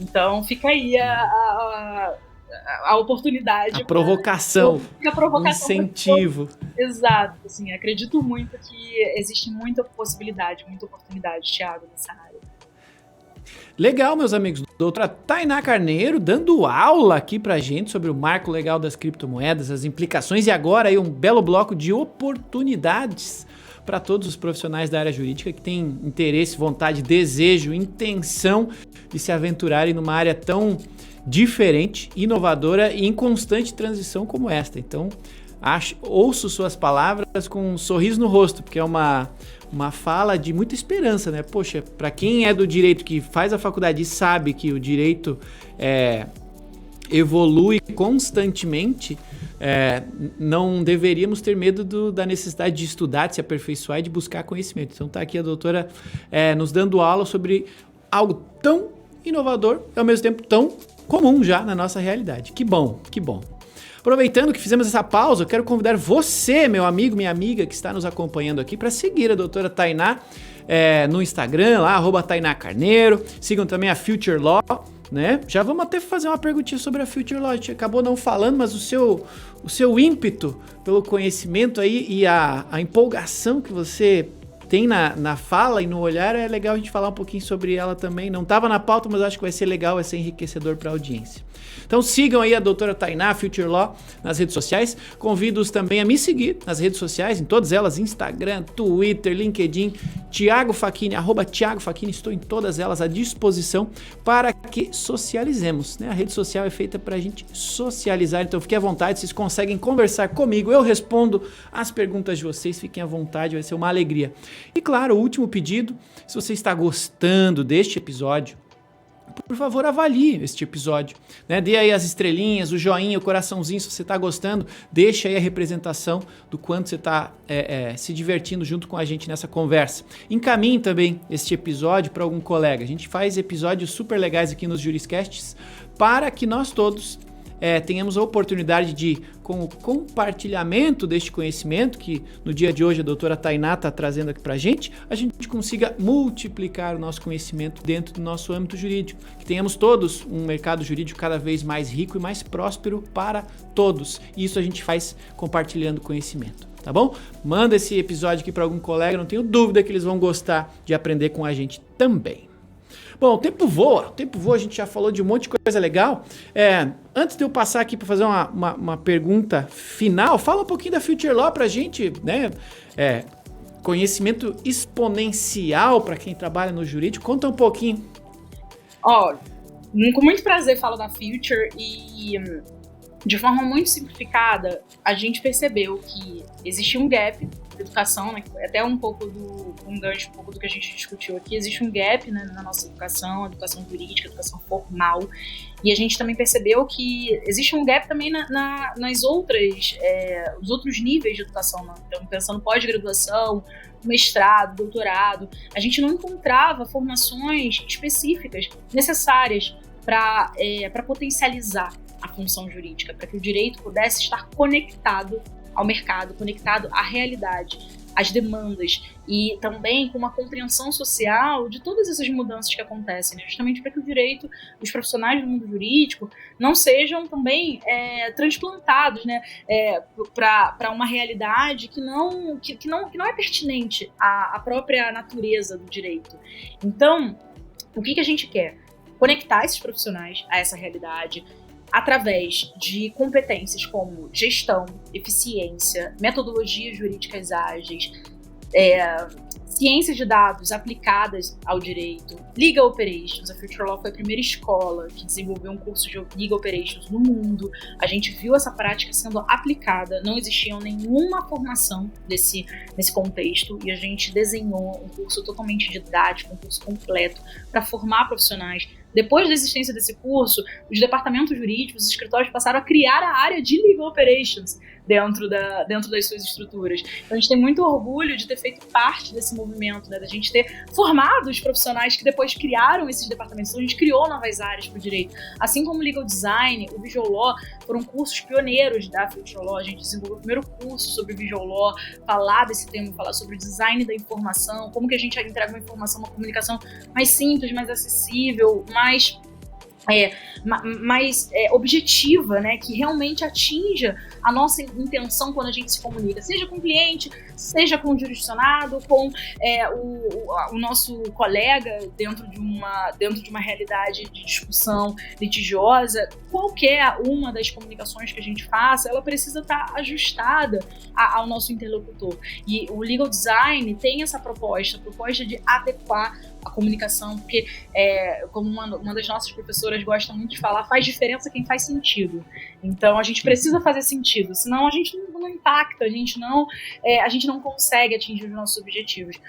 Então fica aí a oportunidade. A provocação. O incentivo. Exato, assim, acredito muito que existe muita possibilidade, muita oportunidade, Thiago, nessa área. Legal, meus amigos. Doutora Tainá Carneiro dando aula aqui pra gente sobre o marco legal das criptomoedas, as implicações e agora aí um belo bloco de oportunidades para todos os profissionais da área jurídica que têm interesse, vontade, desejo, intenção de se aventurarem numa área tão diferente, inovadora e em constante transição como esta. Então, ouço suas palavras com um sorriso no rosto, porque é uma fala de muita esperança, né? Poxa, para quem é do direito, que faz a faculdade e sabe que o direito evolui constantemente, não deveríamos ter medo da necessidade de estudar, de se aperfeiçoar e de buscar conhecimento. Então está aqui a doutora nos dando aula sobre algo tão inovador e ao mesmo tempo tão comum já na nossa realidade. Que bom, que bom. Aproveitando que fizemos essa pausa, eu quero convidar você, meu amigo, minha amiga, que está nos acompanhando aqui, para seguir a doutora Tainá no Instagram, lá, @TaináCarneiro. Sigam também a Future Law, né? Já vamos até fazer uma perguntinha sobre a Future Law. A gente acabou não falando, mas o seu ímpeto pelo conhecimento aí e a empolgação que você tem na fala e no olhar, é legal a gente falar um pouquinho sobre ela também. Não estava na pauta, mas acho que vai ser legal, vai ser enriquecedor para a audiência. Então sigam aí a doutora Tainá, Future Law, nas redes sociais. Convido-os também a me seguir nas redes sociais, em todas elas, Instagram, Twitter, LinkedIn, Thiago Facchini, @Thiago Facchini, estou em todas elas à disposição para que socializemos, né? A rede social é feita para a gente socializar, então fiquem à vontade, vocês conseguem conversar comigo, eu respondo as perguntas de vocês, fiquem à vontade, vai ser uma alegria. E claro, o último pedido, se você está gostando deste episódio, por favor, avalie este episódio, né? Dê aí as estrelinhas, o joinha, o coraçãozinho, se você está gostando, deixa aí a representação do quanto você está se divertindo junto com a gente nessa conversa. Encaminhe também este episódio para algum colega. A gente faz episódios super legais aqui nos Juriscasts para que nós todos tenhamos a oportunidade de, com o compartilhamento deste conhecimento, que no dia de hoje a doutora Tainá está trazendo aqui para a gente consiga multiplicar o nosso conhecimento dentro do nosso âmbito jurídico, que tenhamos todos um mercado jurídico cada vez mais rico e mais próspero para todos. E isso a gente faz compartilhando conhecimento, tá bom? Manda esse episódio aqui para algum colega, não tenho dúvida que eles vão gostar de aprender com a gente também. Bom, o tempo voa, a gente já falou de um monte de coisa legal. Antes de eu passar aqui para fazer uma pergunta final, fala um pouquinho da Future Law pra gente, né? Conhecimento exponencial para quem trabalha no jurídico, conta um pouquinho. Com muito prazer falo da Future e de forma muito simplificada, a gente percebeu que existia um gap de educação, né, até um gancho um pouco do que a gente discutiu aqui, existe um gap, né, na nossa educação jurídica, educação formal, e a gente também percebeu que existe um gap também nas os outros níveis de educação, né? Então, pensando pós-graduação, mestrado, doutorado, a gente não encontrava formações específicas necessárias para potencializar a função jurídica, para que o direito pudesse estar conectado ao mercado, conectado à realidade, às demandas e também com uma compreensão social de todas essas mudanças que acontecem, né? Justamente para que o direito, os profissionais do mundo jurídico não sejam também transplantados, né, para uma realidade que não é pertinente à própria natureza do direito. Então, o que a gente quer? Conectar esses profissionais a essa realidade, através de competências como gestão, eficiência, metodologias jurídicas ágeis, ciência de dados aplicadas ao direito, Legal Operations. A Future Law foi a primeira escola que desenvolveu um curso de Legal Operations no mundo. A gente viu essa prática sendo aplicada, não existia nenhuma formação nesse contexto, e a gente desenhou um curso totalmente didático, um curso completo para formar profissionais. Depois da existência desse curso, os departamentos jurídicos, os escritórios passaram a criar a área de Legal Operations dentro das suas estruturas. Então a gente tem muito orgulho de ter feito parte desse movimento, né, da gente ter formado os profissionais que depois criaram esses departamentos. Então a gente criou novas áreas para o direito. Assim como o Legal Design, o Visual Law, foram cursos pioneiros da Future Law. A gente desenvolveu o primeiro curso sobre Visual Law, falar desse tema, falar sobre o design da informação, como que a gente entrega uma informação, uma comunicação mais simples, mais acessível, mais objetiva, né, que realmente atinja a nossa intenção quando a gente se comunica, seja com o cliente, seja com o jurisdicionado, com o nosso colega dentro de uma realidade de discussão litigiosa. Qualquer uma das comunicações que a gente faça, ela precisa estar ajustada ao nosso interlocutor. E o Legal Design tem essa proposta de adequar a comunicação, porque, como uma das nossas professoras gosta muito de falar, faz diferença quem faz sentido. Então, a gente precisa fazer sentido, senão a gente não impacta, a gente não consegue atingir os nossos objetivos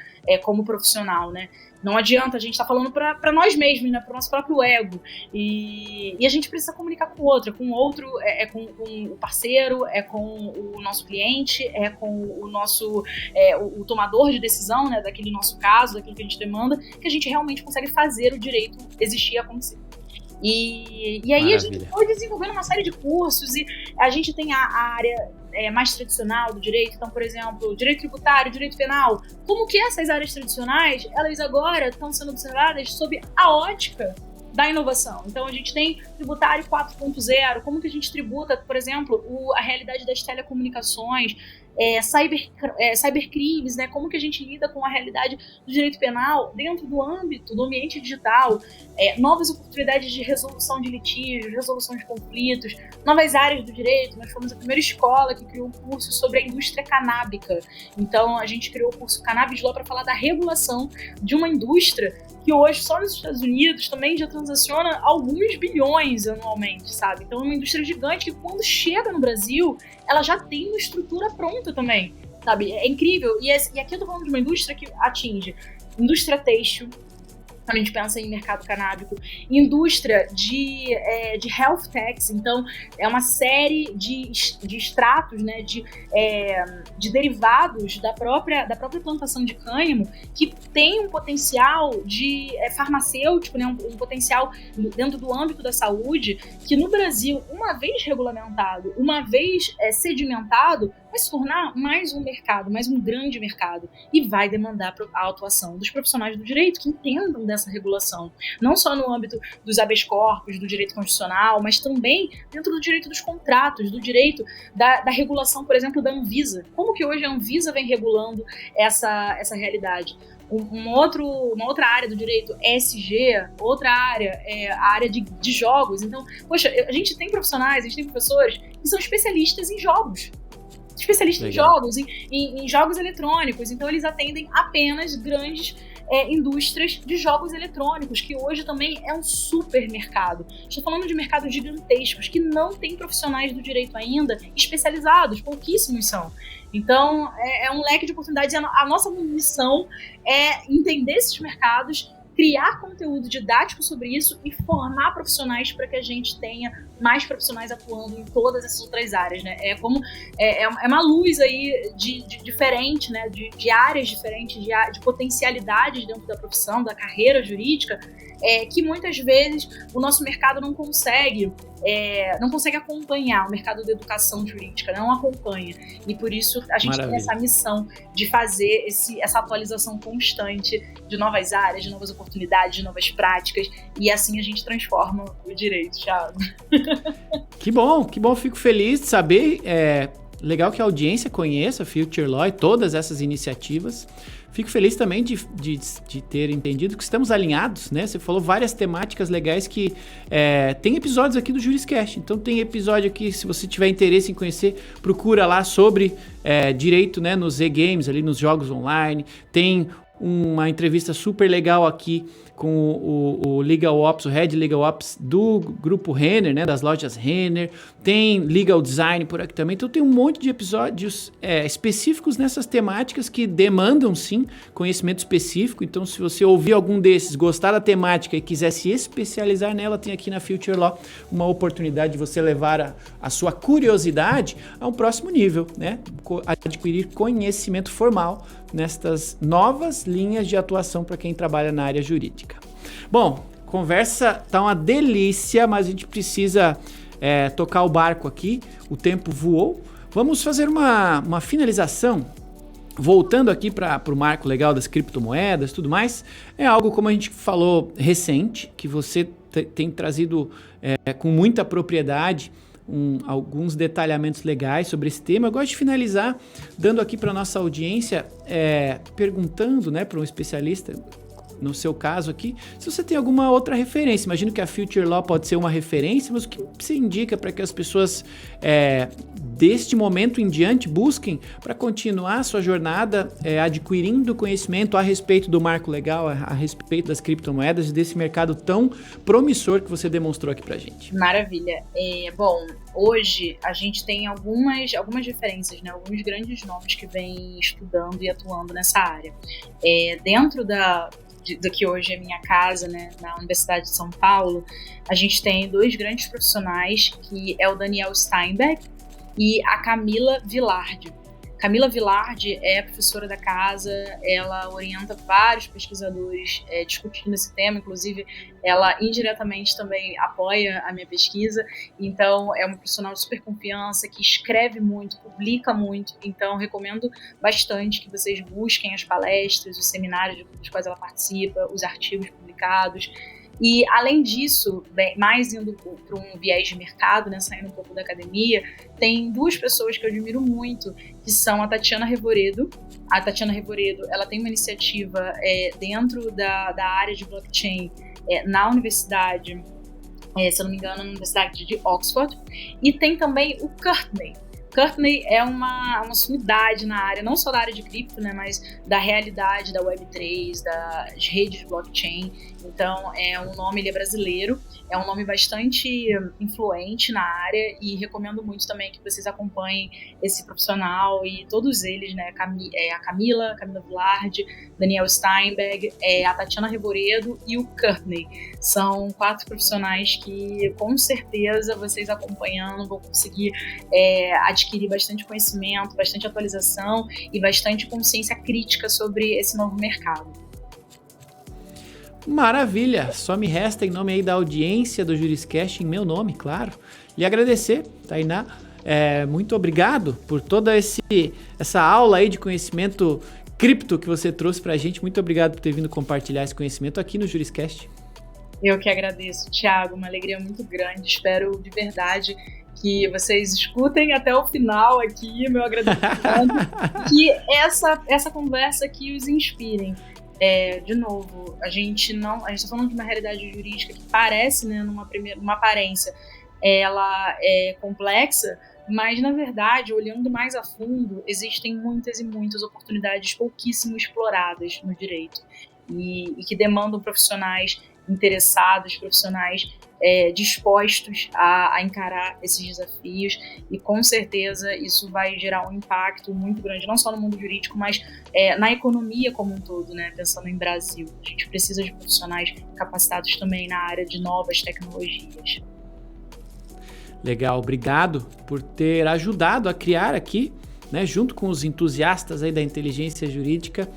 como profissional, né? Não adianta, a gente estar falando para nós mesmos, né, para o nosso próprio ego. E a gente precisa comunicar com o outro, com o parceiro, com o nosso cliente, com o nosso o tomador de decisão, né, daquele nosso caso, daquilo que a gente demanda, que a gente realmente consegue fazer o direito existir e acontecer. E aí Maravilha. A gente foi desenvolvendo uma série de cursos, e a gente tem a área mais tradicional do direito, então, por exemplo, direito tributário, direito penal. Como que essas áreas tradicionais, elas agora estão sendo observadas sob a ótica da inovação. Então, a gente tem tributário 4.0, como que a gente tributa, por exemplo, a realidade das telecomunicações, cybercrimes, né? Como que a gente lida com a realidade do direito penal dentro do âmbito do ambiente digital, novas oportunidades de resolução de litígios, resolução de conflitos, novas áreas do direito. Nós fomos a primeira escola que criou um curso sobre a indústria canábica. Então, a gente criou o curso Cannabis Law para falar da regulação de uma indústria que hoje, só nos Estados Unidos, também já transaciona alguns bilhões anualmente, sabe? Então, é uma indústria gigante que, quando chega no Brasil, ela já tem uma estrutura pronta também, sabe? É incrível. E aqui eu tô falando de uma indústria que atinge indústria têxtil, quando a gente pensa em mercado canábico, indústria de health techs, então é uma série de extratos, né, de derivados da própria plantação de cânhamo, que tem um potencial de farmacêutico, né, um potencial dentro do âmbito da saúde, que no Brasil, uma vez regulamentado, uma vez sedimentado, vai se tornar mais um mercado, mais um grande mercado, e vai demandar a atuação dos profissionais do direito que entendam dessa regulação, não só no âmbito dos habeas corpus, do direito constitucional, mas também dentro do direito dos contratos, do direito da regulação, por exemplo, da Anvisa. Como que hoje a Anvisa vem regulando essa realidade? Uma outra área do direito, ESG, outra área é a área de jogos. Então, poxa, a gente tem profissionais, a gente tem professores que são especialistas em jogos. Especialistas em jogos, em jogos eletrônicos. Então, eles atendem apenas grandes indústrias de jogos eletrônicos, que hoje também é um super mercado. Estou falando de mercados gigantescos que não tem profissionais do direito ainda especializados, pouquíssimos são. Então, é um leque de oportunidades. A nossa missão é entender esses mercados, criar conteúdo didático sobre isso e formar profissionais para que a gente tenha mais profissionais atuando em todas essas outras áreas, né? É uma luz aí de diferente, né? De áreas diferentes, de potencialidades dentro da profissão, da carreira jurídica, que muitas vezes o nosso mercado não consegue acompanhar, o mercado da educação jurídica não acompanha, e por isso a gente tem essa missão de fazer essa atualização constante de novas áreas, de novas oportunidades, de novas práticas, e assim a gente transforma o direito, Thiago. Que bom, fico feliz de saber, legal que a audiência conheça a Future Law e todas essas iniciativas. Fico feliz também de ter entendido que estamos alinhados, né? Você falou várias temáticas legais que tem episódios aqui do Juriscast. Então tem episódio aqui, se você tiver interesse em conhecer, procura lá sobre direito, né, nos e-games, ali nos jogos online. Tem uma entrevista super legal aqui com o Legal Ops, o Head Legal Ops do grupo Renner, né, das lojas Renner. Tem Legal Design por aqui também. Então tem um monte de episódios específicos nessas temáticas que demandam, sim, conhecimento específico. Então, se você ouvir algum desses, gostar da temática e quiser se especializar nela, tem aqui na Future Law uma oportunidade de você levar a sua curiosidade a um próximo nível, né? Adquirir conhecimento formal nestas novas linhas de atuação para quem trabalha na área jurídica. Bom, conversa tá uma delícia, mas a gente precisa tocar o barco aqui. O tempo voou. Vamos fazer uma finalização. Voltando aqui para o marco legal das criptomoedas e tudo mais, é algo, como a gente falou, recente, que você tem trazido com muita propriedade alguns detalhamentos legais sobre esse tema. Eu gosto de finalizar dando aqui para nossa audiência, perguntando, né, para um especialista, no seu caso aqui, se você tem alguma outra referência. Imagino que a Future Law pode ser uma referência, mas o que você indica para que as pessoas deste momento em diante busquem para continuar a sua jornada adquirindo conhecimento a respeito do marco legal, a respeito das criptomoedas e desse mercado tão promissor que você demonstrou aqui para a gente? Maravilha. Bom, hoje a gente tem algumas referências, né? Alguns grandes nomes que vêm estudando e atuando nessa área. Dentro da que hoje é minha casa, né, na Universidade de São Paulo, a gente tem dois grandes profissionais, que é o Daniel Steinbeck e a Camila Villardi. Camila Vilardi é professora da casa, ela orienta vários pesquisadores discutindo esse tema, inclusive ela indiretamente também apoia a minha pesquisa, então é uma profissional de super confiança, que escreve muito, publica muito, então recomendo bastante que vocês busquem as palestras, os seminários dos quais ela participa, os artigos publicados. E, além disso, mais indo para um viés de mercado, né, saindo um pouco da academia, tem duas pessoas que eu admiro muito, que são a Tatiana Revoredo. A Tatiana Revoredo, ela tem uma iniciativa dentro da área de blockchain na universidade, se eu não me engano, na Universidade de Oxford. E tem também o Courtney. Courtney é uma sumidade na área, não só da área de cripto, né, mas da realidade da Web3, das redes de blockchain. Então, ele é brasileiro, é um nome bastante influente na área, e recomendo muito também que vocês acompanhem esse profissional e todos eles, né, a Camila Vilardi, Daniel Steinberg, a Tatiana Revoredo e o Courtney. São 4 profissionais que, com certeza, vocês acompanhando vão conseguir adquirir bastante conhecimento, bastante atualização e bastante consciência crítica sobre esse novo mercado. Maravilha! Só me resta, em nome aí da audiência do Juriscast, em meu nome, claro, lhe agradecer, Tainá. Muito obrigado por toda essa aula aí de conhecimento cripto que você trouxe pra gente. Muito obrigado por ter vindo compartilhar esse conhecimento aqui no Juriscast. Eu que agradeço, Thiago, uma alegria muito grande. Espero de verdade que vocês escutem até o final aqui, meu agradecimento, que essa conversa aqui os inspirem. De novo, a gente está falando de uma realidade jurídica que parece, né, numa aparência, ela é complexa, mas, na verdade, olhando mais a fundo, existem muitas e muitas oportunidades pouquíssimo exploradas no direito, e que demandam profissionais interessados, profissionais dispostos a encarar esses desafios, e com certeza isso vai gerar um impacto muito grande, não só no mundo jurídico, mas na economia como um todo, né? Pensando em Brasil. A gente precisa de profissionais capacitados também na área de novas tecnologias. Legal, obrigado por ter ajudado a criar aqui, né, junto com os entusiastas aí da inteligência jurídica,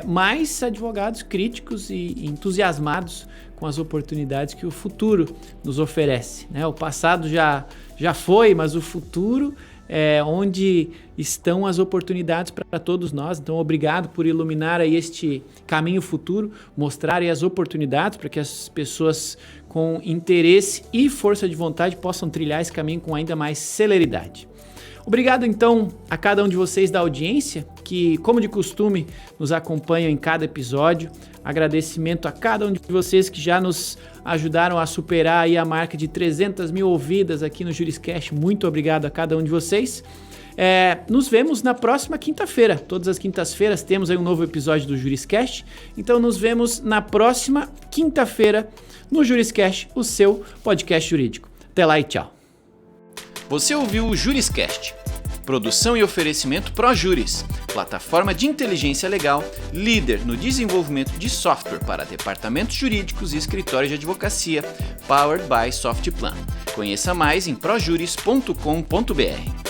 mais advogados críticos e entusiasmados com as oportunidades que o futuro nos oferece, né? O passado já foi, mas o futuro é onde estão as oportunidades para todos nós. Então, obrigado por iluminar aí este caminho futuro, mostrar aí as oportunidades para que as pessoas com interesse e força de vontade possam trilhar esse caminho com ainda mais celeridade. Obrigado, então, a cada um de vocês da audiência, que, como de costume, nos acompanham em cada episódio. Agradecimento a cada um de vocês que já nos ajudaram a superar aí a marca de 300 mil ouvidas aqui no Juriscast. Muito obrigado a cada um de vocês. Nos vemos na próxima quinta-feira. Todas as quintas-feiras temos aí um novo episódio do Juriscast. Então, nos vemos na próxima quinta-feira no Juriscast, o seu podcast jurídico. Até lá e tchau. Você ouviu o Juriscast, produção e oferecimento ProJuris, plataforma de inteligência legal, líder no desenvolvimento de software para departamentos jurídicos e escritórios de advocacia, powered by Softplan. Conheça mais em projuris.com.br.